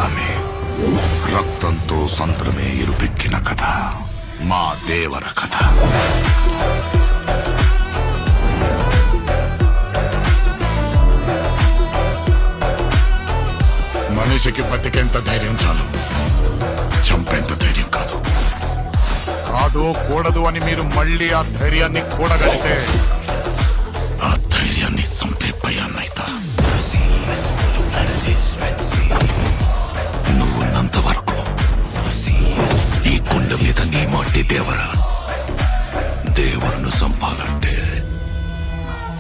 స్వామి. రక్తంతో సంద్రమే ఇరుపెక్కిన కథ మా దేవర కథ. మనిషికి బతికేంత ధైర్యం చాలు, చంపేంత ధైర్యం కాదు. కాదు కూడదు అని మీరు మళ్ళీ ఆ ధైర్యాన్ని కూడగలిగితే ఆ ధైర్యాన్ని చంపే భయాన్నైతా. నువ్వున్నంత వరకు ఈ కుండ మీద నీ మట్టి దేవర. దేవులను చంపాలంటే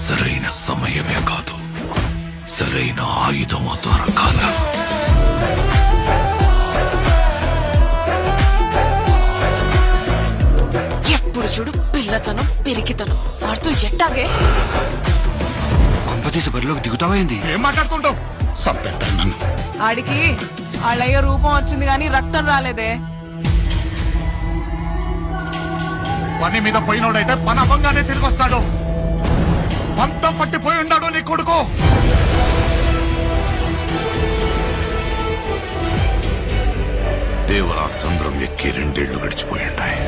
సరైన సమయమే కాదు, సరైన ఆయుధం ద్వారా కాదు. ఎప్పుడు చూడు పిల్లతనం పెరిగితనం ఆడుతూ ఎట్టాగే. కొంపతీసి బరిలోకి దిగుతావైంది. ఏం మాట్లాడుతుంటావు? చంపేద్దాం నన్ను. ఆడికి వాళ్ళయ్య రూపం వచ్చింది గాని రక్తం రాలేదే. పని మీద పోయినోడైతే పని అవ్వంగానే తిరిగి వస్తాడు. పంతం పట్టిపోయి ఉన్నాడు నీ కొడుకు. దేవరా సంద్రం ఎక్కి 2 ఏళ్లు గడిచిపోయింటాయి.